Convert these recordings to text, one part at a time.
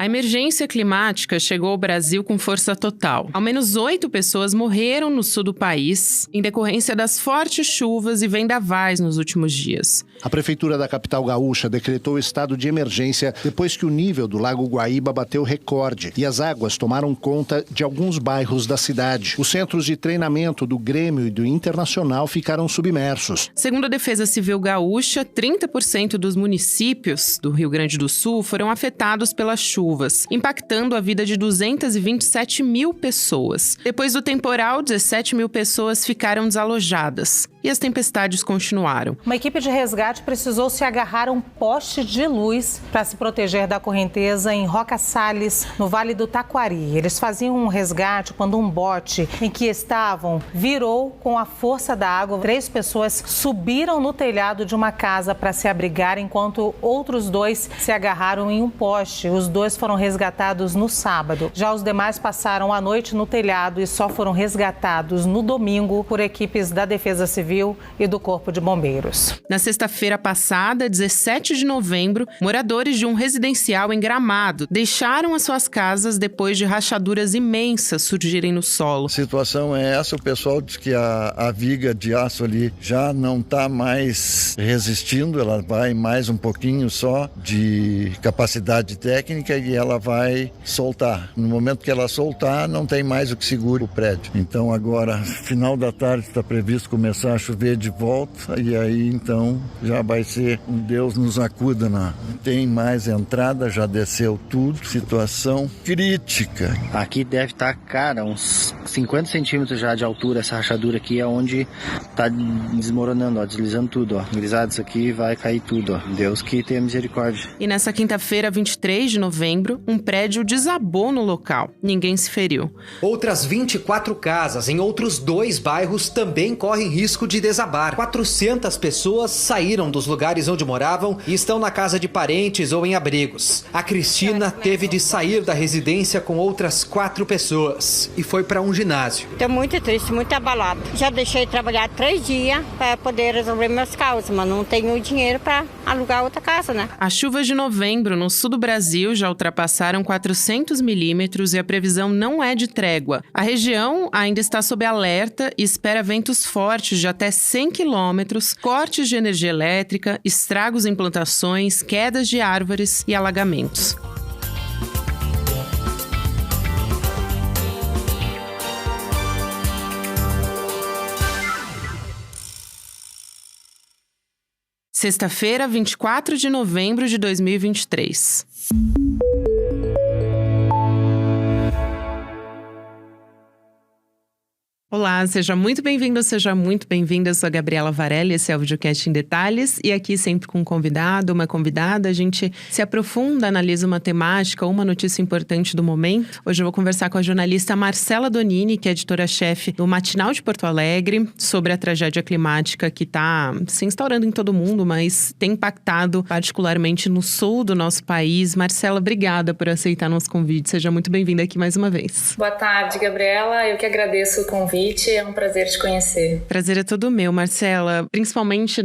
A emergência climática chegou ao Brasil com força total. Ao menos 8 pessoas morreram no sul do país em decorrência das fortes chuvas e vendavais nos últimos dias. A Prefeitura da capital gaúcha decretou estado de emergência depois que o nível do Lago Guaíba bateu recorde e as águas tomaram conta de alguns bairros da cidade. Os centros de treinamento do Grêmio e do Internacional ficaram submersos. Segundo a Defesa Civil Gaúcha, 30% dos municípios do Rio Grande do Sul foram afetados pelas chuvas, impactando a vida de 227 mil pessoas. Depois do temporal, 17 mil pessoas ficaram desalojadas e as tempestades continuaram. Uma equipe de resgate precisou se agarrar a um poste de luz para se proteger da correnteza em Roca Salles, no Vale do Taquari. Eles faziam um resgate quando um bote em que estavam virou com a força da água. 3 pessoas subiram no telhado de uma casa para se abrigar, enquanto outros 2 se agarraram em um poste. Os 2 foram resgatados no sábado. Já os demais passaram a noite no telhado e só foram resgatados no domingo por equipes da Defesa Civil e do Corpo de Bombeiros. Na sexta-feira passada, 17 de novembro, moradores de um residencial em Gramado deixaram as suas casas depois de rachaduras imensas surgirem no solo. A situação é essa, o pessoal diz que a viga de aço ali já não está mais resistindo, ela vai mais um pouquinho só de capacidade técnica e ela vai soltar. No momento que ela soltar, não tem mais o que segure o prédio. Então agora, final da tarde, está previsto começar a chover de volta e aí então já vai ser um Deus nos acuda, não tem mais entrada, já desceu tudo, situação crítica. Aqui deve estar, cara, uns 50 centímetros já de altura essa rachadura aqui, é onde tá desmoronando, ó, deslizando tudo, ó. Grisados aqui, vai cair tudo, ó. Deus que tenha misericórdia. E nessa quinta-feira, 23 de novembro, um prédio desabou no local. Ninguém se feriu. Outras 24 casas em outros 2 bairros também correm risco de desabar. 400 pessoas saíram dos lugares onde moravam e estão na casa de parentes ou em abrigos. A Cristina teve de sair da residência com outras 4 pessoas e foi para um ginásio. Estou muito triste, muito abalada. Já deixei de trabalhar 3 dias para poder resolver meus causos, mas não tenho dinheiro para alugar outra casa, né? As chuvas de novembro no sul do Brasil já ultrapassaram 400 milímetros e a previsão não é de trégua. A região ainda está sob alerta e espera ventos fortes de até 100 quilômetros, cortes de energia elétrica, estragos em plantações, quedas de árvores e alagamentos. Sexta-feira, 24 de novembro de 2023. Olá, seja muito bem-vindo, seja muito bem-vinda. Eu sou a Gabriela Varelli, esse é o Videocast em Detalhes. E aqui sempre com um convidado, uma convidada, a gente se aprofunda, analisa uma temática ou uma notícia importante do momento. Hoje eu vou conversar com a jornalista Marcela Donini, que é editora-chefe do Matinal de Porto Alegre, sobre a tragédia climática que está se instaurando em todo o mundo, mas tem impactado particularmente no sul do nosso país. Marcela, obrigada por aceitar nosso convite. Seja muito bem-vinda aqui mais uma vez. Boa tarde, Gabriela. Eu que agradeço o convite. É um prazer te conhecer. Prazer é todo meu, Marcela. Principalmente,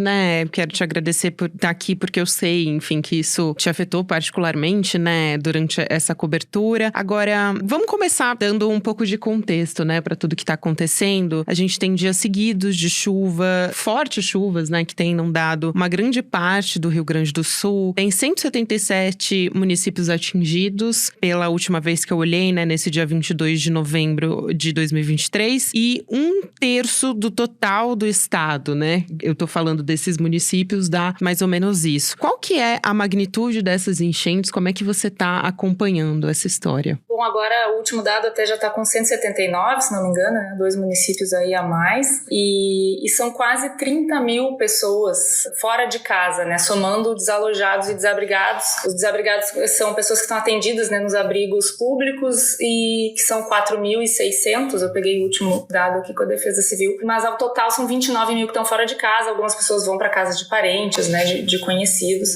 quero te agradecer por estar aqui, porque eu sei, enfim, que isso te afetou particularmente, durante essa cobertura. Agora, vamos começar dando um pouco de contexto, para tudo que está acontecendo. A gente tem dias seguidos de chuva, fortes chuvas, que têm inundado uma grande parte do Rio Grande do Sul. Tem 177 municípios atingidos pela última vez que eu olhei, nesse dia 22 de novembro de 2023. E 1/3 do total do estado, Eu tô falando desses municípios, dá mais ou menos isso. Qual que é a magnitude dessas enchentes? Como é que você tá acompanhando essa história? Bom, agora o último dado até já tá com 179, se não me engano, 2 municípios aí a mais. E são quase 30 mil pessoas fora de casa, somando desalojados e desabrigados. Os desabrigados são pessoas que estão atendidas, nos abrigos públicos e que são 4.600, eu peguei o último dado aqui com a Defesa Civil, mas ao total são 29 mil que estão fora de casa, algumas pessoas vão para casa de parentes, de conhecidos,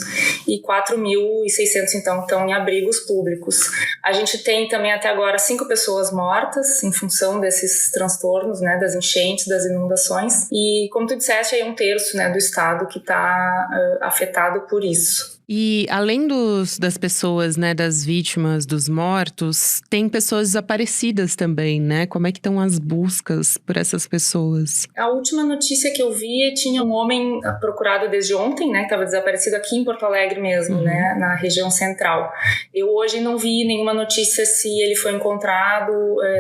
e 4.600 então estão em abrigos públicos. A gente tem também até agora 5 pessoas mortas em função desses transtornos, das enchentes, das inundações, e como tu disseste, aí 1/3 do estado que está afetado por isso. E além das pessoas, né, das vítimas, dos mortos, tem pessoas desaparecidas também, né? Como é que estão as buscas por essas pessoas? A última notícia que eu vi tinha um homem procurado desde ontem, né, que estava desaparecido aqui em Porto Alegre mesmo, né, na região central. Eu hoje não vi nenhuma notícia se ele foi encontrado,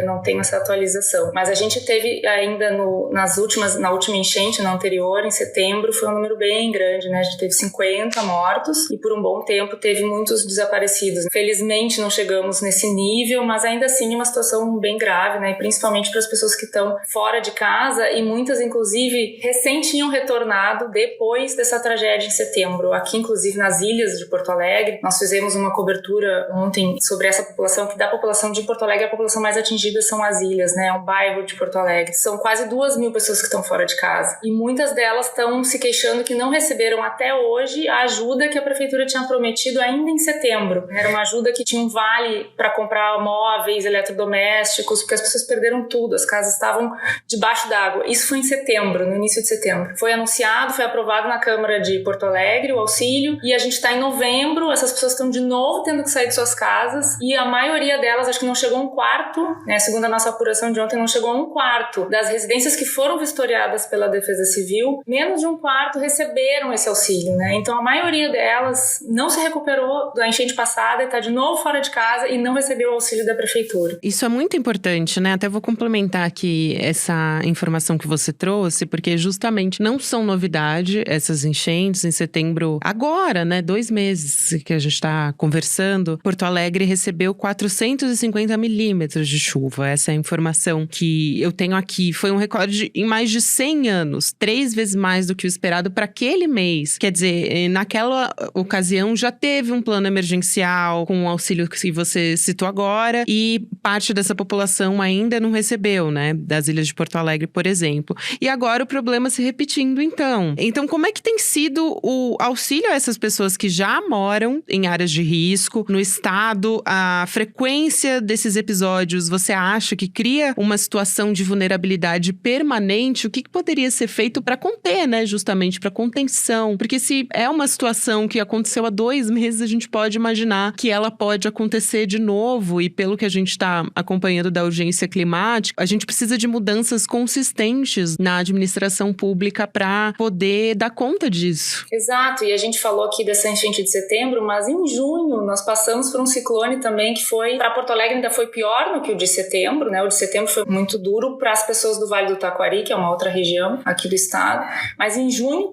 não tenho essa atualização. Mas a gente teve ainda na última enchente, na anterior, em setembro, foi um número bem grande, né? A gente teve 50 mortos e por um bom tempo teve muitos desaparecidos. Felizmente não chegamos nesse nível, mas ainda assim é uma situação bem grave, né? Principalmente para as pessoas que estão fora de casa e muitas, inclusive, recém tinham retornado depois dessa tragédia em setembro. Aqui, inclusive, nas ilhas de Porto Alegre, nós fizemos uma cobertura ontem sobre essa população, que da população de Porto Alegre, a população mais atingida são as ilhas, né? É um bairro de Porto Alegre. São quase 2.000 pessoas que estão fora de casa. E muitas delas estão se queixando que não receberam até hoje a ajuda que a prefeitura tinha prometido ainda em setembro. Era uma ajuda que tinha um vale para comprar móveis, eletrodomésticos, porque as pessoas perderam tudo, as casas estavam debaixo d'água. Isso foi em setembro, no início de setembro. Foi anunciado, foi aprovado na Câmara de Porto Alegre o auxílio, e a gente está em novembro, essas pessoas estão de novo tendo que sair de suas casas, e a maioria delas, acho que não chegou a um quarto, né, segundo a nossa apuração de ontem, não chegou a um quarto das residências que foram vistoriadas pela Defesa Civil, menos de um quarto receberam esse auxílio, né? Então a maioria delas não se recuperou da enchente passada e está de novo fora de casa e não recebeu o auxílio da prefeitura. Isso é muito importante, né? Até vou complementar aqui essa informação que você trouxe, porque justamente não são novidade essas enchentes em setembro. Agora, né? 2 meses que a gente está conversando, Porto Alegre recebeu 450 milímetros de chuva. Essa é a informação que eu tenho aqui. Foi um recorde em mais de 100 anos, 3 vezes mais do que o esperado para aquele mês. Quer dizer, naquela ocasião já teve um plano emergencial com o auxílio que você citou agora e parte dessa população ainda não recebeu, né? Das ilhas de Porto Alegre, por exemplo. E agora o problema se repetindo, então. Então, como é que tem sido o auxílio a essas pessoas que já moram em áreas de risco no estado? A frequência desses episódios, você acha que cria uma situação de vulnerabilidade permanente? O que poderia ser feito para conter, né? Justamente para contenção. Porque se é uma situação que aconteceu há 2 meses, a gente pode imaginar que ela pode acontecer de novo. E pelo que a gente está acompanhando da urgência climática, a gente precisa de mudanças consistentes na administração pública para poder dar conta disso. Exato, e a gente falou aqui dessa enchente de setembro, mas em junho nós passamos por um ciclone também que foi, para Porto Alegre ainda foi pior do que o de setembro, né? O de setembro foi muito duro para as pessoas do Vale do Taquari, que é uma outra região aqui do estado, mas em junho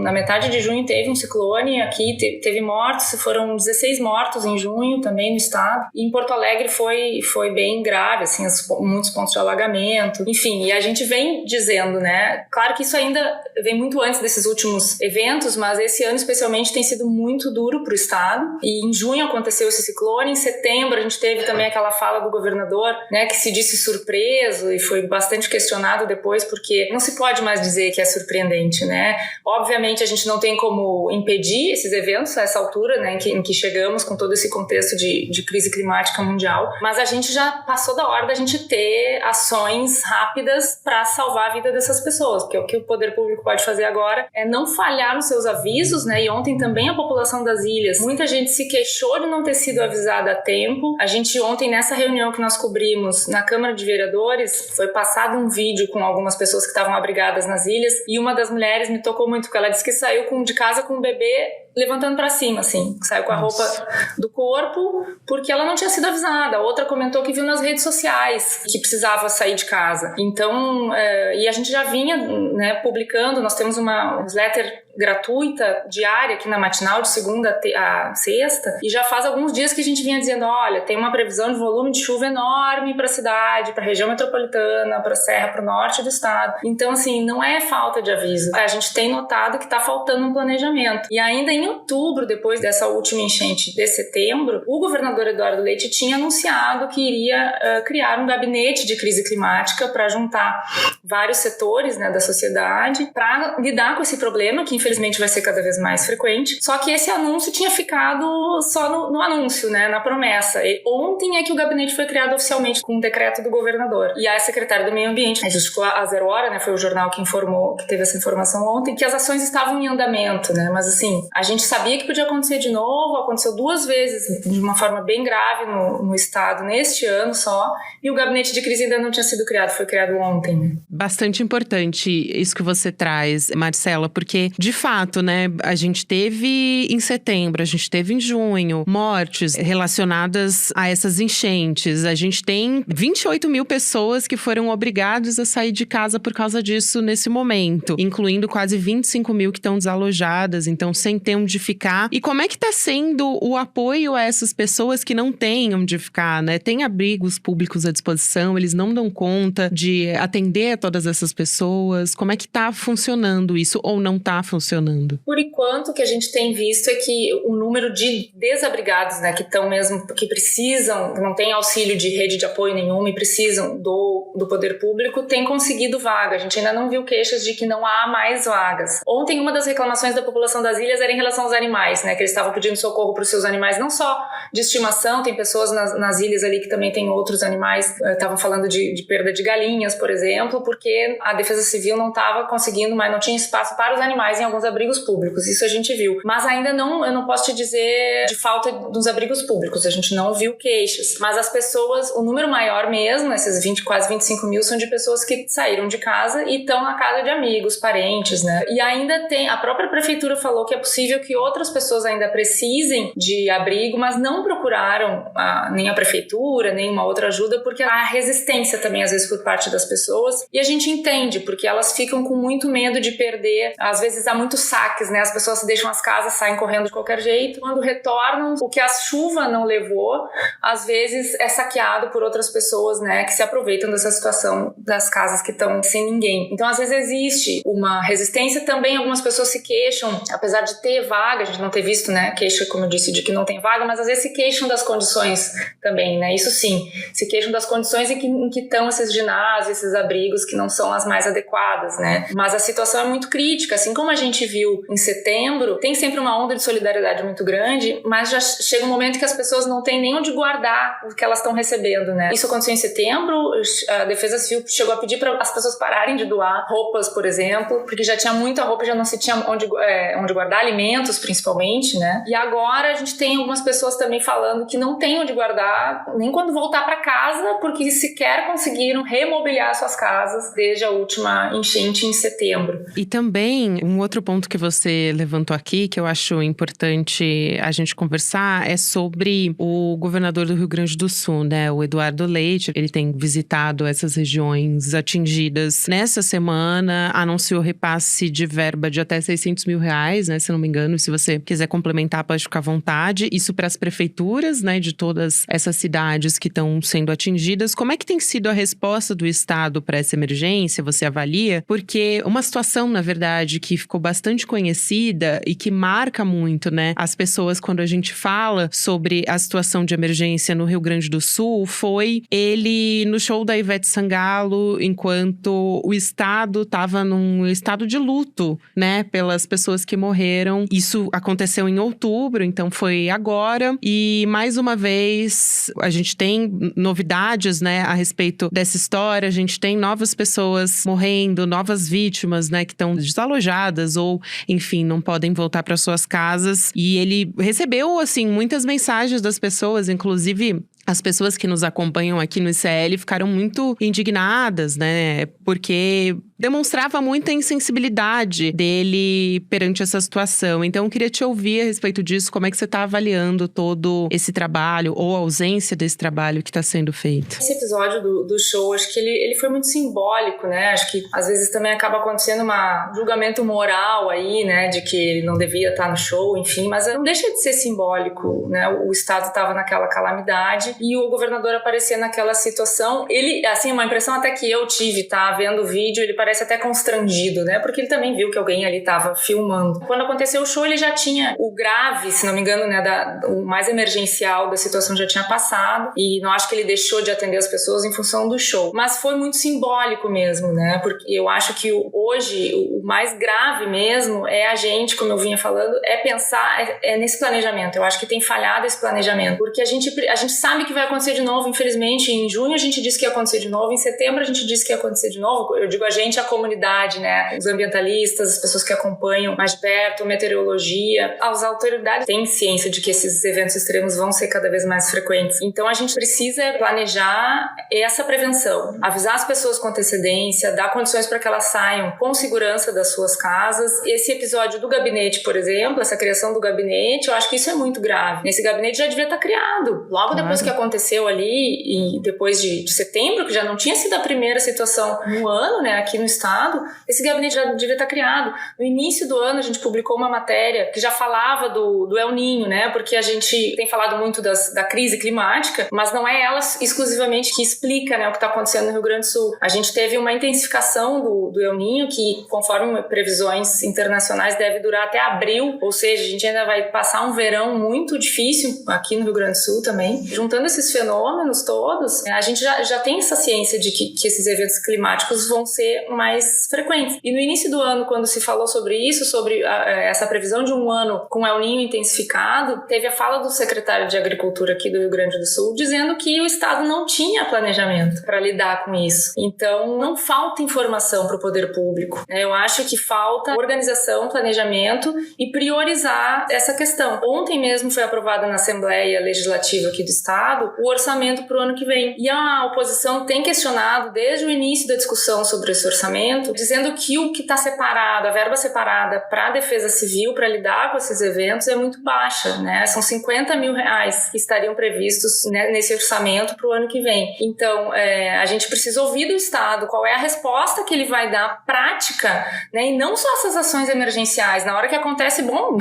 na metade de junho teve um ciclone aqui, teve mortos, foram 16 mortos em junho também no estado, e em Porto Alegre foi bem grave, assim, muitos pontos de alagamento, enfim, e a gente vem dizendo, né, claro que isso ainda vem muito antes desses últimos eventos, mas esse ano especialmente tem sido muito duro para o estado, e em junho aconteceu esse ciclone, em setembro a gente teve também aquela fala do governador, né, que se disse surpreso e foi bastante questionado depois, porque não se pode mais dizer que é surpreendente, né, obviamente a gente não tem como impedir esses eventos a essa altura, né, em que chegamos com todo esse contexto de crise climática mundial, mas a gente já passou da hora da gente ter ações rápidas para salvar a vida dessas pessoas, porque o que o poder público pode fazer agora é não falhar nos seus avisos, né, e ontem também a população das ilhas, muita gente se queixou de não ter sido avisada a tempo. A gente ontem, nessa reunião que nós cobrimos na Câmara de Vereadores, foi passado um vídeo com algumas pessoas que estavam abrigadas nas ilhas, e uma das mulheres me tocou muito, porque ela disse que saiu de casa com um bebê levantando pra cima, assim, saiu com a roupa do corpo, porque ela não tinha sido avisada. A outra comentou que viu nas redes sociais que precisava sair de casa. Então, e a gente já vinha, né, publicando, nós temos uma newsletter gratuita, diária, aqui na Matinal, de segunda a sexta, e já faz alguns dias que a gente vinha dizendo, olha, tem uma previsão de volume de chuva enorme para a cidade, para a região metropolitana, para a Serra, para o norte do estado. Então, assim, não é falta de aviso. A gente tem notado que está faltando um planejamento. E ainda em outubro, depois dessa última enchente de setembro, o governador Eduardo Leite tinha anunciado que iria criar um gabinete de crise climática para juntar vários setores, né, da sociedade para lidar com esse problema que, infelizmente, infelizmente vai ser cada vez mais frequente. Só que esse anúncio tinha ficado só no anúncio, né, na promessa. E ontem é que o gabinete foi criado oficialmente com um decreto do governador. E a secretária do Meio Ambiente justificou a Zero Hora, né, foi o jornal que informou, que teve essa informação ontem, que as ações estavam em andamento, né, mas assim, a gente sabia que podia acontecer de novo, aconteceu 2 vezes de uma forma bem grave no estado neste ano só, e o gabinete de crise ainda não tinha sido criado, foi criado ontem. Né? Bastante importante isso que você traz, Marcela, porque de fato, né, a gente teve em setembro, a gente teve em junho mortes relacionadas a essas enchentes, a gente tem 28 mil pessoas que foram obrigadas a sair de casa por causa disso nesse momento, incluindo quase 25 mil que estão desalojadas, então sem ter onde ficar. E como é que está sendo o apoio a essas pessoas que não têm onde ficar, né? Tem abrigos públicos à disposição, eles não dão conta de atender a todas essas pessoas. Como é que está funcionando isso ou não está funcionando? Por enquanto, o que a gente tem visto é que o número de desabrigados, né, que estão mesmo, que precisam, não tem auxílio de rede de apoio nenhuma e precisam do poder público, tem conseguido vaga. A gente ainda não viu queixas de que não há mais vagas. Ontem, uma das reclamações da população das ilhas era em relação aos animais, né, que eles estavam pedindo socorro para os seus animais, não só de estimação, tem pessoas nas ilhas ali que também tem outros animais, estavam falando de perda de galinhas, por exemplo, porque a Defesa Civil não estava conseguindo, mas não tinha espaço para os animais em alguns abrigos públicos, isso a gente viu. Mas ainda não, eu não posso te dizer de falta dos abrigos públicos, a gente não viu queixas. Mas as pessoas, o número maior mesmo, esses quase 25 mil, são de pessoas que saíram de casa e estão na casa de amigos, parentes, né? E ainda tem, a própria prefeitura falou que é possível que outras pessoas ainda precisem de abrigo, mas não procuraram nem a prefeitura, nem uma outra ajuda, porque há resistência também, às vezes, por parte das pessoas. E a gente entende, porque elas ficam com muito medo de perder. Às vezes há muitos saques, né? As pessoas deixam as casas, saem correndo de qualquer jeito. Quando retornam, o que a chuva não levou, às vezes é saqueado por outras pessoas, né? Que se aproveitam dessa situação das casas que estão sem ninguém. Então, às vezes existe uma resistência. Também algumas pessoas se queixam, apesar de ter vaga, a gente não ter visto, né? Queixa, como eu disse, de que não tem vaga, mas às vezes se queixam das condições também, né? Isso sim, se queixam das condições em que estão esses ginásios, esses abrigos que não são as mais adequadas, né? Mas a situação é muito crítica, assim como a gente viu em setembro, tem sempre uma onda de solidariedade muito grande, mas já chega um momento que as pessoas não têm nem onde guardar o que elas estão recebendo, né? Isso aconteceu em setembro, a Defesa Civil chegou a pedir para as pessoas pararem de doar roupas, por exemplo, porque já tinha muita roupa, já não se tinha onde guardar, alimentos principalmente, né? E agora a gente tem algumas pessoas também falando que não tem onde guardar, nem quando voltar para casa, porque sequer conseguiram remobiliar suas casas desde a última enchente em setembro. E também, um outro ponto que você levantou aqui, que eu acho importante a gente conversar, é sobre o governador do Rio Grande do Sul, né? O Eduardo Leite. Ele tem visitado essas regiões atingidas. Nessa semana, anunciou repasse de verba de até R$600 mil, né? Se não me engano, se você quiser complementar, pode ficar à vontade. Isso para as prefeituras, né? De todas essas cidades que estão sendo atingidas. Como é que tem sido a resposta do Estado para essa emergência? Você avalia? Porque uma situação, na verdade, que ficou bastante conhecida e que marca muito, né, as pessoas quando a gente fala sobre a situação de emergência no Rio Grande do Sul, foi ele no show da Ivete Sangalo, enquanto o Estado estava num estado de luto, né, pelas pessoas que morreram. Isso aconteceu em outubro, então foi agora. E mais uma vez, a gente tem novidades, né, a respeito dessa história. A gente tem novas pessoas morrendo, novas vítimas, né, que estão desalojadas ou, enfim, não podem voltar para suas casas. E ele recebeu, assim, muitas mensagens das pessoas, inclusive as pessoas que nos acompanham aqui no ICL ficaram muito indignadas, né? Porque demonstrava muita insensibilidade dele perante essa situação. Então, eu queria te ouvir a respeito disso. Como é que você está avaliando todo esse trabalho ou a ausência desse trabalho que está sendo feito? Esse episódio do show, acho que ele foi muito simbólico, né? Acho que às vezes também acaba acontecendo um julgamento moral aí, né? De que ele não devia estar no show, enfim. Mas não deixa de ser simbólico, né? O Estado estava naquela calamidade e o governador aparecer naquela situação. Ele, assim, uma impressão até que eu tive, tá? Vendo o vídeo, ele parece parece até constrangido, né? Porque ele também viu que alguém ali estava filmando. Quando aconteceu o show, ele já tinha o grave, se não me engano, né, o mais emergencial da situação já tinha passado, e não acho que ele deixou de atender as pessoas em função do show. Mas foi muito simbólico mesmo, né? Porque eu acho que hoje o mais grave mesmo é a gente, como eu vinha falando, é pensar nesse planejamento. Eu acho que tem falhado esse planejamento, porque a gente sabe que vai acontecer de novo, infelizmente. Em junho a gente disse que ia acontecer de novo, em setembro a gente disse que ia acontecer de novo. Eu digo a gente, a comunidade, né? Os ambientalistas, as pessoas que acompanham mais de perto, meteorologia, as autoridades têm ciência de que esses eventos extremos vão ser cada vez mais frequentes. Então a gente precisa planejar essa prevenção, avisar as pessoas com antecedência, dar condições para que elas saiam com segurança das suas casas. Esse episódio do gabinete, por exemplo, essa criação do gabinete, eu acho que isso é muito grave. Esse gabinete já devia estar criado. Logo depois que aconteceu ali, e depois de setembro, que já não tinha sido a primeira situação no ano, né, aqui no estado, esse gabinete já devia estar criado. No início do ano, a gente publicou uma matéria que já falava do El Niño, né, porque a gente tem falado muito da crise climática, mas não é ela exclusivamente que explica, né, o que está acontecendo no Rio Grande do Sul. A gente teve uma intensificação do El Niño, que, conforme previsões internacionais, deve durar até abril, ou seja, a gente ainda vai passar um verão muito difícil aqui no Rio Grande do Sul também. Juntando esses fenômenos todos, a gente já tem essa ciência de que esses eventos climáticos vão ser mais frequentes. E no início do ano, quando se falou sobre isso, sobre essa previsão de um ano com El Niño intensificado, teve a fala do secretário de Agricultura aqui do Rio Grande do Sul, dizendo que o estado não tinha planejamento para lidar com isso. Então, não falta informação para o poder público. Eu acho que falta organização, planejamento e priorizar essa questão. Ontem mesmo foi aprovada na Assembleia Legislativa aqui do estado o orçamento para o ano que vem. E a oposição tem questionado desde o início da discussão sobre esse orçamento, dizendo que o que está separado, a verba separada para a defesa civil, para lidar com esses eventos, é muito baixa, né? São 50 mil reais que estariam previstos, né, nesse orçamento para o ano que vem. Então, a gente precisa ouvir do Estado qual é a resposta que ele vai dar prática, né? E não só essas ações emergenciais. Na hora que acontece, bom,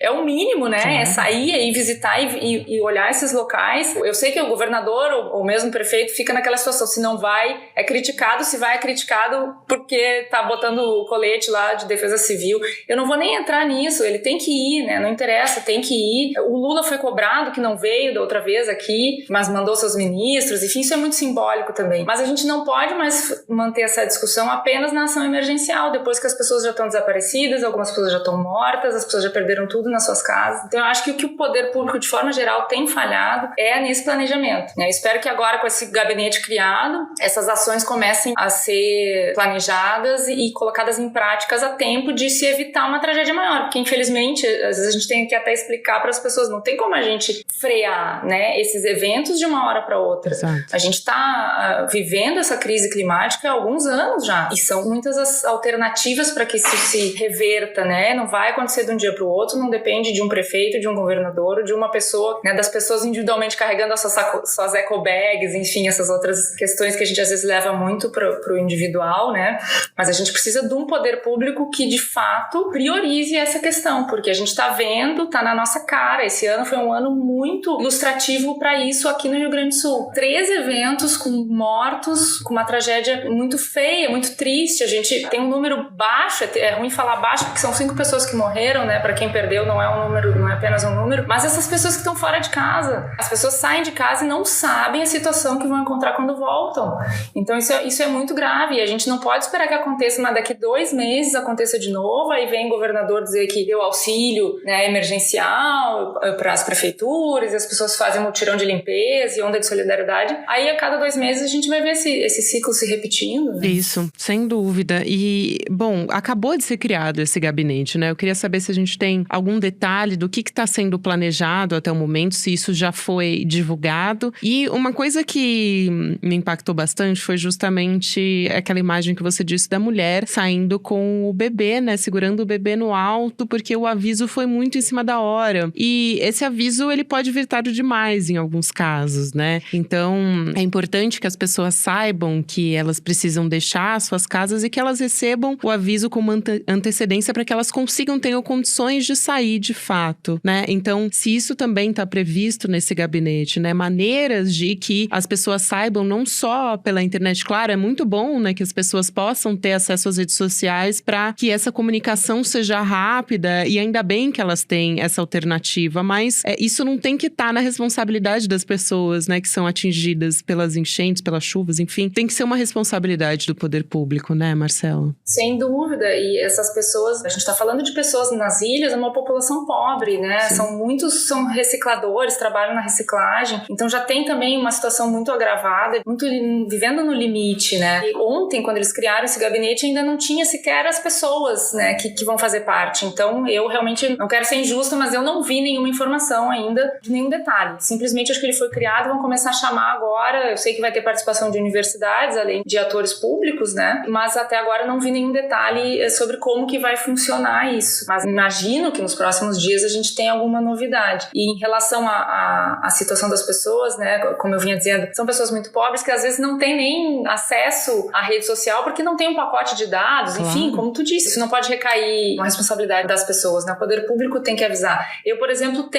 é o mínimo, né? Sim. É sair e visitar e olhar esses locais. Eu sei que o governador ou mesmo o prefeito fica naquela situação, se não vai, é criticado, se vai, é criticado porque tá botando o colete lá de defesa civil. Eu não vou nem entrar nisso, ele tem que ir, né? Não interessa, tem que ir. O Lula foi cobrado que não veio da outra vez aqui, mas mandou seus ministros, enfim, isso é muito simbólico também. Mas a gente não pode mais manter essa discussão apenas na ação emergencial, depois que as pessoas já estão desaparecidas, algumas pessoas já estão mortas, as pessoas já perderam tudo nas suas casas. Então eu acho que o que o poder público, de forma geral, tem falhado é nesse planejamento, né? Eu espero que agora, com esse gabinete criado, essas ações comecem a ser planejadas e colocadas em práticas a tempo de se evitar uma tragédia maior, porque infelizmente, às vezes a gente tem que até explicar para as pessoas, não tem como a gente frear, né, esses eventos de uma hora para outra. Exato. A gente está vivendo essa crise climática há alguns anos já, e são muitas as alternativas para que isso se reverta, né? Não vai acontecer de um dia para o outro, não depende de um prefeito, de um governador, de uma pessoa, né, das pessoas individualmente carregando as suas ecobags, enfim, essas outras questões que a gente às vezes leva muito pro individual, né? Mas a gente precisa de um poder público que de fato priorize essa questão, porque a gente está vendo, tá na nossa cara. Esse ano foi um ano muito ilustrativo para isso aqui no Rio Grande do Sul. 3 eventos com mortos, com uma tragédia muito feia, muito triste. A gente tem um número baixo, é ruim falar baixo porque são 5 pessoas que morreram, né? Para quem perdeu não é um número, não é apenas um número, mas essas pessoas que estão fora de casa, as pessoas saem de casa e não sabem a situação que vão encontrar quando voltam. Então isso é muito grave e a gente não pode esperar que aconteça, mas daqui 2 meses aconteça de novo, aí vem o governador dizer que deu auxílio, né, emergencial para as prefeituras, e as pessoas fazem mutirão de limpeza e onda de solidariedade. Aí a cada 2 meses a gente vai ver esse ciclo se repetindo, né? Isso, sem dúvida. E, bom, acabou de ser criado esse gabinete, né? Eu queria saber se a gente tem algum detalhe do que está sendo planejado até o momento, se isso já foi divulgado. E uma coisa que me impactou bastante foi justamente aquela imagem que você disse da mulher saindo com o bebê, né? Segurando o bebê no alto, porque o aviso foi muito em cima da hora. E esse aviso, ele pode vir tarde demais em alguns casos, né? Então, é importante que as pessoas saibam que elas precisam deixar suas casas e que elas recebam o aviso com uma antecedência para que elas consigam ter condições de sair de fato, né? Então, se isso também está previsto nesse gabinete, né? Maneiras de que as pessoas saibam, não só pela internet, claro, é muito bom, né? Que as pessoas possam ter acesso às redes sociais para que essa comunicação seja rápida, e ainda bem que elas têm essa alternativa, mas isso não tem que estar na responsabilidade das pessoas, né, que são atingidas pelas enchentes, pelas chuvas, enfim, tem que ser uma responsabilidade do poder público, né, Marcelo? Sem dúvida, e essas pessoas, a gente está falando de pessoas nas ilhas, é uma população pobre, né, muitos são recicladores, trabalham na reciclagem, então já tem também uma situação muito agravada, muito vivendo no limite, né, e ontem, quando eles criaram esse gabinete, ainda não tinha sequer as pessoas, né, que vão fazer parte, então eu realmente não quero ser injusta, mas eu não vi nenhuma informação ainda, de nenhum detalhe, simplesmente acho que ele foi criado, vão começar a chamar agora, eu sei que vai ter participação de universidades, além de atores públicos, né, mas até agora não vi nenhum detalhe sobre como que vai funcionar isso, mas imagino que nos próximos dias a gente tenha alguma novidade. E em relação à situação das pessoas, né, como eu vinha dizendo, são pessoas muito pobres que às vezes não têm nem acesso à rede social porque não tem um pacote de dados, enfim, como tu disse, isso não pode recair uma responsabilidade das pessoas, né, o poder público tem que avisar. Eu, por exemplo,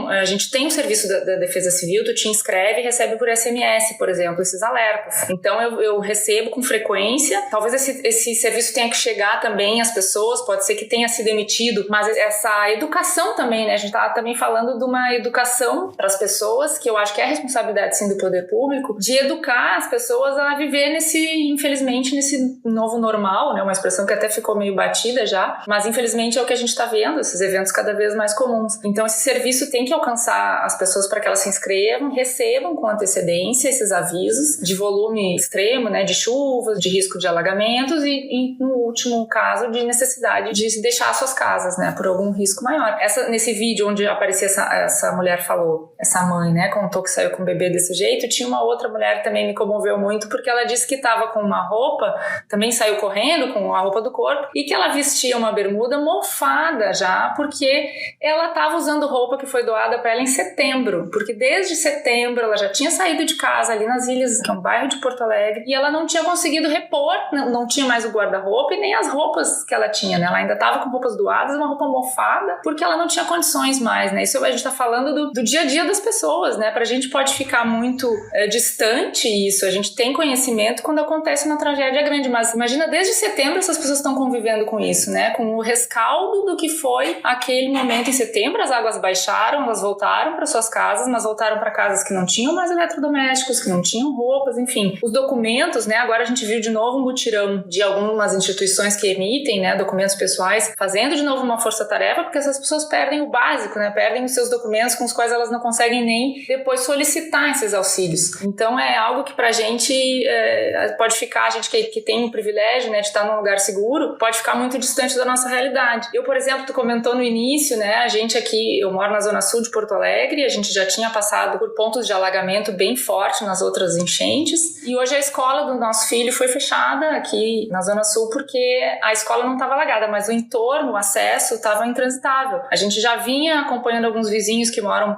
a gente tem um serviço da Defesa Civil, tu te inscreve e recebe por SMS, por exemplo, esses alertas. Então eu recebo com frequência, talvez esse serviço tenha que chegar também às pessoas, pode ser que tenha sido emitido, mas essa educação também, né, a gente tá também falando de uma educação para as pessoas, que eu acho que é a responsabilidade sim do poder público, de educar as pessoas a viver infelizmente, nesse novo normal, né, uma expressão que até ficou meio batida já, mas infelizmente é o que a gente está vendo, esses eventos cada vez mais comuns. Então esse serviço tem que alcançar as pessoas para que elas se inscrevam, recebam com antecedência esses avisos de volume extremo, né, de chuvas, de risco de alagamentos e no último caso, de necessidade de deixar suas casas, né, por algum risco maior. Nesse vídeo onde aparecia essa mulher falou, essa mãe, né, contou que saiu com o bebê desse jeito, tinha uma outra mulher que também me comoveu muito, porque ela disse que estava com uma roupa, também saiu correndo com a roupa do corpo, e que ela vestia uma bermuda mofada já, porque ela estava usando roupa que foi doada para ela em setembro, porque desde setembro ela já tinha saído de casa ali nas Ilhas, que é um bairro de Porto Alegre, e ela não tinha conseguido repor, não tinha mais o guarda-roupa e nem as roupas que ela tinha, né? Ela ainda estava com roupas doadas, uma roupa mofada, porque ela não tinha condições mais, né? Isso a gente está falando do dia a dia das pessoas, né? Pra gente pode ficar muito distante isso, a gente tem conhecimento quando acontece uma tragédia grande, mas imagina, desde setembro essas pessoas estão convivendo com isso, né? Com o rescaldo do que foi aquele momento em setembro, as águas baixaram, elas voltaram para suas casas, mas voltaram para casas que não tinham mais eletrodomésticos, que não tinham roupas, enfim. Os documentos, né? Agora a gente viu de novo um mutirão de algumas instituições que emitem, né, documentos pessoais, fazendo de novo uma força-tarefa, porque essas pessoas perdem o básico, né? Perdem os seus documentos com os quais elas não conseguem nem depois solicitar esses auxílios. Então é algo que pra gente pode ficar, a gente que tem o privilégio, né, de estar num lugar seguro, pode ficar muito distante da nossa realidade. Eu, por exemplo, tu comentou no início, né, a gente aqui, eu moro na zona sul de Porto Alegre, a gente já tinha passado por pontos de alagamento bem forte nas outras enchentes, e hoje a escola do nosso filho foi fechada aqui na zona sul porque a escola não estava alagada, mas o entorno, o acesso estava intransitável. A gente já vinha acompanhando alguns vizinhos que moram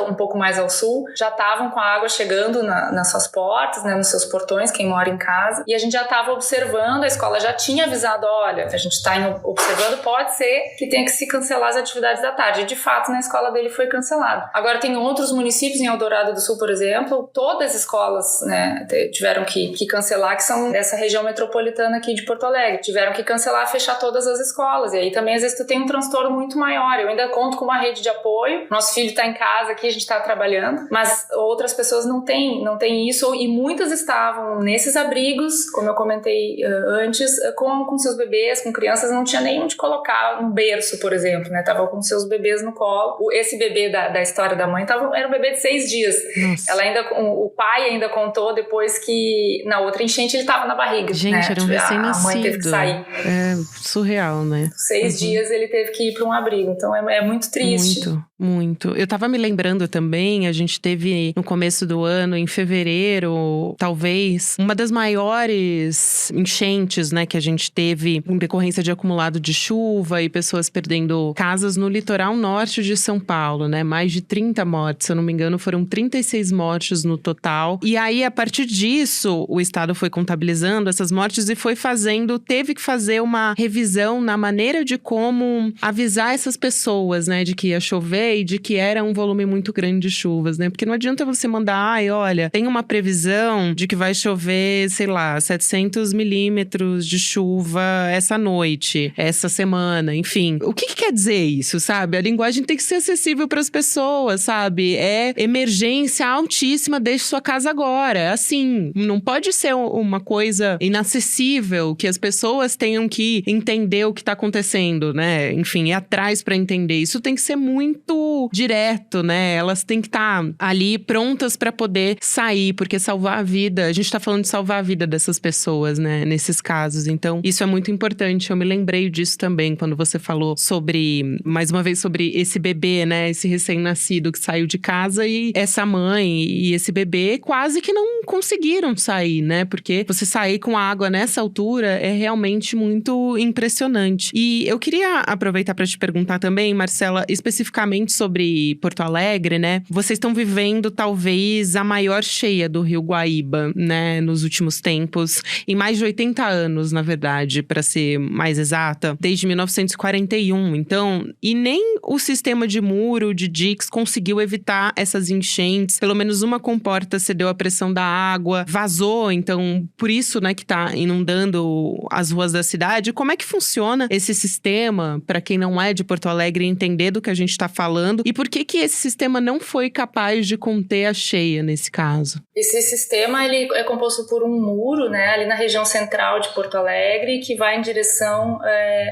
um pouco mais ao sul, já estavam com a água chegando nas suas portas, né, nos seus portões, quem mora em casa, e a gente já estava observando, a escola já tinha avisado, olha, a gente está observando, pode ser que tenha que se cancelar as atividades da tarde, e de fato na escola dele foi cancelado. Agora tem outros municípios, em Eldorado do Sul, por exemplo, todas as escolas, né, tiveram que cancelar, que são dessa região metropolitana aqui de Porto Alegre, tiveram que cancelar, fechar todas as escolas, e aí também às vezes tu tem um transtorno muito maior. Eu ainda conto com uma rede de apoio, nosso filho está em casa aqui, a gente está trabalhando, mas outras pessoas não têm isso, e muitas estavam nesses abrigos, como eu comentei antes, com seus bebês, com crianças, não tinha nem onde colocar um berço, por exemplo, né, tava com seus bebês no colo. Esse bebê da história da mãe era um bebê de 6 dias. Nossa. O pai ainda contou depois que na outra enchente ele estava na barriga. Gente, né? era um recém-nascido. A mãe teve que sair. É surreal, né? 6 dias ele teve que ir para um abrigo, então é muito triste. Muito. Eu tava me lembrando também, a gente teve no começo do ano, em fevereiro, talvez, uma das maiores enchentes, né, que a gente teve em decorrência de acumulado de chuva e pessoas perdendo casas no litoral norte de São Paulo, né? Mais de 30 mortes, se eu não me engano, foram 36 mortes no total. E aí, a partir disso, o estado foi contabilizando essas mortes e teve que fazer uma revisão na maneira de como avisar essas pessoas, né, de que ia chover falei de que era um volume muito grande de chuvas, né? Porque não adianta você mandar, olha, tem uma previsão de que vai chover, sei lá, 700 milímetros de chuva essa noite, essa semana, enfim. O que quer dizer isso, sabe? A linguagem tem que ser acessível para as pessoas, sabe? É emergência altíssima, deixe sua casa agora. Assim, não pode ser uma coisa inacessível, que as pessoas tenham que entender o que está acontecendo, né? Enfim, ir atrás para entender. Isso tem que ser muito direto, né? Elas têm que estar ali prontas para poder sair, porque salvar a vida, a gente tá falando de salvar a vida dessas pessoas, né? Nesses casos. Então, isso é muito importante. Eu me lembrei disso também quando você falou sobre, mais uma vez, sobre esse bebê, né? Esse recém-nascido que saiu de casa e essa mãe e esse bebê quase que não conseguiram sair, né? Porque você sair com água nessa altura é realmente muito impressionante. E eu queria aproveitar para te perguntar também, Marcela, especificamente sobre Porto Alegre, né? Vocês estão vivendo talvez a maior cheia do Rio Guaíba, né? Nos últimos tempos, em mais de 80 anos, na verdade, para ser mais exata, desde 1941. Então, e nem o sistema de muro, de diques, conseguiu evitar essas enchentes. Pelo menos uma comporta cedeu à pressão da água, vazou, então, por isso, né, que tá inundando as ruas da cidade. Como é que funciona esse sistema, para quem não é de Porto Alegre, entender do que a gente tá falando? E por que esse sistema não foi capaz de conter a cheia nesse caso? Esse sistema, ele é composto por um muro, né, ali na região central de Porto Alegre, que vai em direção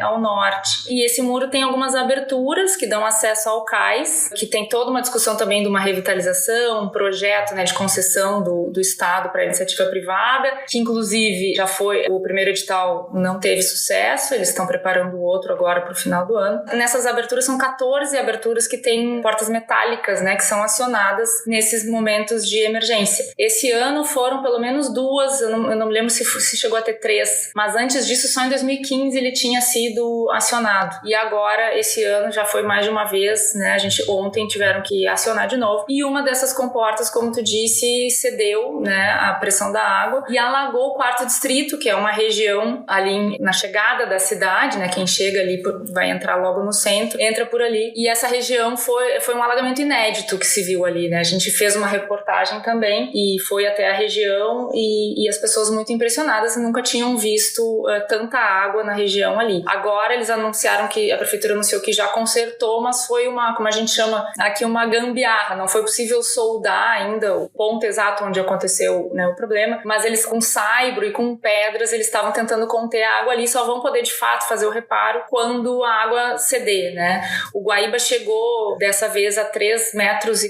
ao norte. E esse muro tem algumas aberturas que dão acesso ao cais, que tem toda uma discussão também de uma revitalização, um projeto, né, de concessão do Estado para a iniciativa privada, que inclusive já foi, o primeiro edital não teve sucesso, eles estão preparando o outro agora para o final do ano. Nessas aberturas são 14 aberturas que têm portas metálicas, né, que são acionadas nesses momentos de emergência. Esse ano foram pelo menos 2, eu não me lembro se chegou a ter 3, mas antes disso, só em 2015 ele tinha sido acionado. E agora, esse ano, já foi mais de uma vez, né, ontem tiveram que acionar de novo. E uma dessas comportas, como tu disse, cedeu, né, a pressão da água e alagou o 4º distrito, que é uma região ali na chegada da cidade, né, quem chega ali vai entrar logo no centro, entra por ali. E essa região foi um alagamento inédito que se viu ali, né? A gente fez uma reportagem também e foi até a região e as pessoas muito impressionadas nunca tinham visto tanta água na região ali. Agora eles anunciaram a prefeitura anunciou que já consertou, mas foi como a gente chama aqui, uma gambiarra. Não foi possível soldar ainda o ponto exato onde aconteceu, né, o problema, mas eles com saibro e com pedras, eles estavam tentando conter a água ali, só vão poder de fato fazer o reparo quando a água ceder, né? O Guaíba chegou dessa vez a 3,46 metros,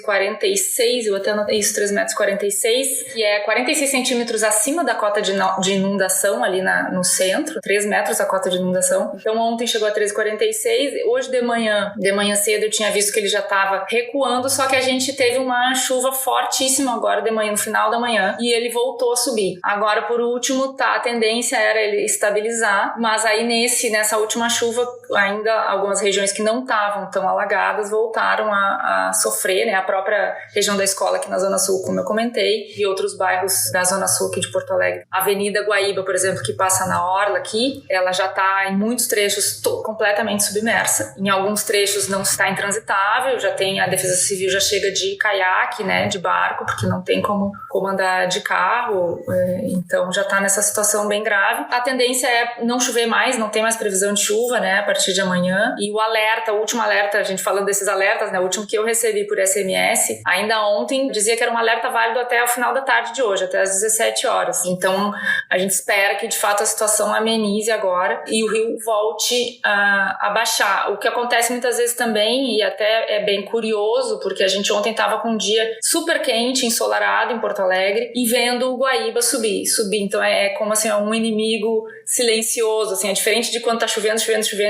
eu até anotei isso, 3,46 metros, que é 46 centímetros acima da cota de inundação ali no centro, 3 metros a cota de inundação. Então ontem chegou a 3,46, hoje de manhã cedo eu tinha visto que ele já estava recuando, só que a gente teve uma chuva fortíssima agora de manhã, no final da manhã, e ele voltou a subir. Agora, por último, a tendência era ele estabilizar, mas aí nessa última chuva, ainda algumas regiões que não estavam tão alagadas voltaram a sofrer, né? A própria região da escola aqui na Zona Sul, como eu comentei, e outros bairros da Zona Sul aqui de Porto Alegre. A Avenida Guaíba, por exemplo, que passa na orla aqui, ela já está em muitos trechos completamente submersa. Em alguns trechos não está intransitável, já tem a Defesa Civil já chega de caiaque, né, de barco, porque não tem como andar de carro, então já está nessa situação bem grave. A tendência é não chover mais, não tem mais previsão de chuva, né, a partir de amanhã. E o último alerta, a gente falando desses alertas, né, o último que eu recebi por SMS, ainda ontem, dizia que era um alerta válido até o final da tarde de hoje, até às 17 horas. Então, a gente espera que de fato a situação amenize agora e o rio volte a baixar. O que acontece muitas vezes também, e até é bem curioso, porque a gente ontem estava com um dia super quente, ensolarado em Porto Alegre, e vendo o Guaíba subir. Então é como assim, um inimigo silencioso, assim, é diferente de quando tá chovendo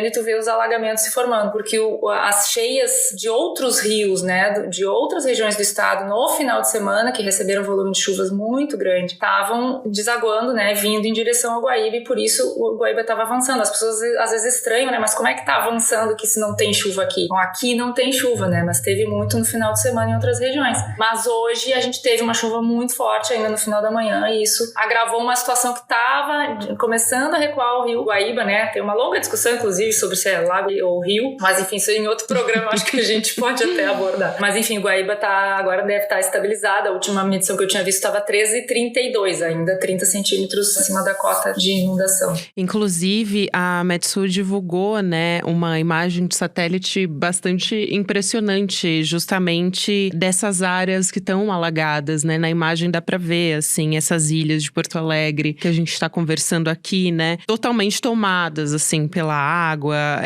e tu vê os alagamentos se formando, porque as cheias de outros rios, né, de outras regiões do estado no final de semana, que receberam volume de chuvas muito grande, estavam desaguando, né, vindo em direção ao Guaíba, e por isso o Guaíba estava avançando. As pessoas às vezes estranham, né, mas como é que tá avançando aqui se não tem chuva aqui? Bom, aqui não tem chuva, né, mas teve muito no final de semana em outras regiões. Mas hoje a gente teve uma chuva muito forte ainda no final da manhã, e isso agravou uma situação que estava começando começando a recuar o rio Guaíba, né? Tem uma longa discussão, inclusive, sobre se é lago ou rio, mas enfim, isso em outro programa acho que a gente pode até abordar. Mas enfim, o Guaíba agora deve estar estabilizado. A última medição que eu tinha visto estava 13,32 ainda, 30 centímetros acima da cota de inundação. Inclusive, a Metsul divulgou, né, uma imagem de satélite bastante impressionante, justamente dessas áreas que estão alagadas, né? Na imagem dá pra ver, assim, essas ilhas de Porto Alegre que a gente tá conversando aqui, né? Totalmente tomadas, assim, pela água.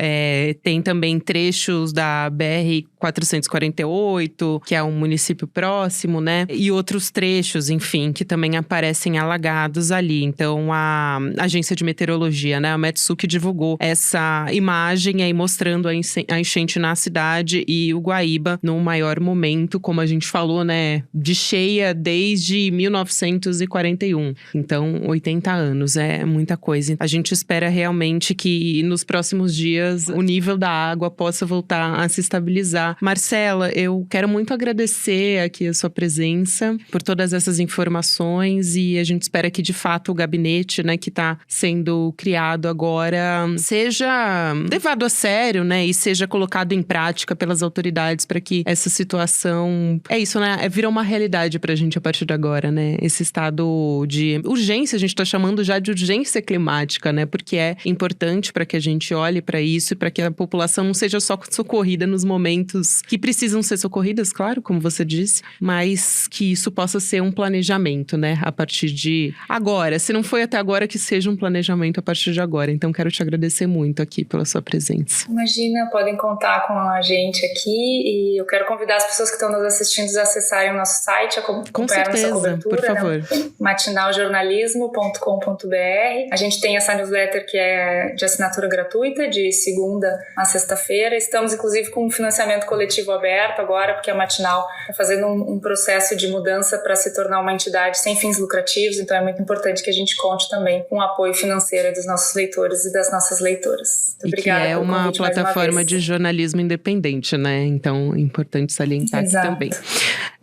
Tem também trechos da BR-448, que é um município próximo, né? E outros trechos, enfim, que também aparecem alagados ali. Então, a agência de meteorologia, né? A Metsul, que divulgou essa imagem aí mostrando a enchente na cidade e o Guaíba no maior momento, como a gente falou, né? De cheia desde 1941. Então, 80 anos, é muita coisa. A gente espera realmente que nos próximos dias o nível da água possa voltar a se estabilizar. Marcela, eu quero muito agradecer aqui a sua presença por todas essas informações e a gente espera que, de fato, o gabinete, né, que está sendo criado agora seja levado a sério, né, e seja colocado em prática pelas autoridades para que essa situação… É isso, né, vira uma realidade pra gente a partir de agora, né, esse estado de urgência, a gente tá chamando já de urgência climática, né, porque é importante para que a gente olhe para isso e para que a população não seja só socorrida nos momentos que precisam ser socorridas, claro, como você disse, mas que isso possa ser um planejamento, né, a partir de agora. Se não foi até agora, que seja um planejamento a partir de agora. Então, quero te agradecer muito aqui pela sua presença. Imagina, podem contar com a gente aqui e eu quero convidar as pessoas que estão nos assistindo a acessarem o nosso site, com certeza, nossa cobertura, por favor. Né? matinaljornalismo.com.br. A gente tem essa newsletter que é de assinatura gratuita, de segunda a sexta-feira. Estamos, inclusive, com um financiamento coletivo aberto agora, porque a Matinal está fazendo um processo de mudança para se tornar uma entidade sem fins lucrativos, então é muito importante que a gente conte também com o apoio financeiro dos nossos leitores e das nossas leitoras. Muito obrigada. Que é uma plataforma de jornalismo independente, né? Então é importante salientar aqui também.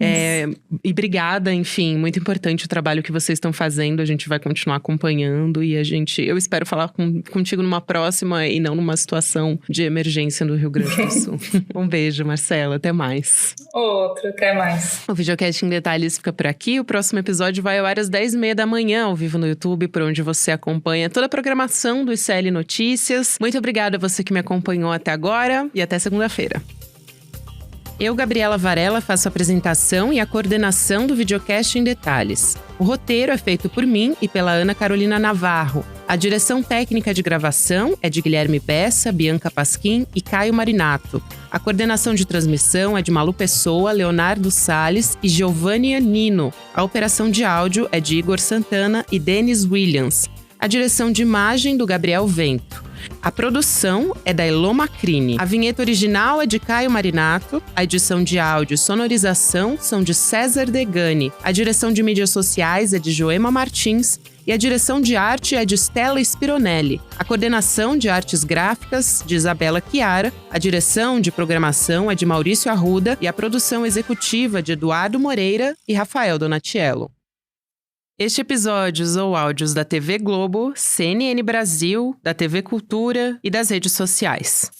E obrigada, enfim, muito importante o trabalho que vocês estão fazendo, a gente vai continuar acompanhando e eu espero falar contigo numa próxima e não numa situação de emergência no Rio Grande do Sul. Um beijo, Marcela, até mais. Outro, até mais. O Videocast em Detalhes fica por aqui, o próximo episódio vai ao ar às 10h30 da manhã, ao vivo no YouTube, por onde você acompanha toda a programação do ICL Notícias. Muito obrigada a você que me acompanhou até agora e até segunda-feira. Eu, Gabriela Varela, faço a apresentação e a coordenação do Videocast em Detalhes. O roteiro é feito por mim e pela Ana Carolina Navarro. A direção técnica de gravação é de Guilherme Bessa, Bianca Pasquim e Caio Marinato. A coordenação de transmissão é de Malu Pessoa, Leonardo Salles e Giovanni Nino. A operação de áudio é de Igor Santana e Denis Williams. A direção de imagem do Gabriel Vento. A produção é da Elô Macrini. A vinheta original é de Caio Marinato. A edição de áudio e sonorização são de César Degani. A direção de mídias sociais é de Joema Martins. E a direção de arte é de Stella Spironelli. A coordenação de artes gráficas de Isabela Chiara. A direção de programação é de Maurício Arruda. E a produção executiva de Eduardo Moreira e Rafael Donatiello. Este episódio usou áudios da TV Globo, CNN Brasil, da TV Cultura e das redes sociais.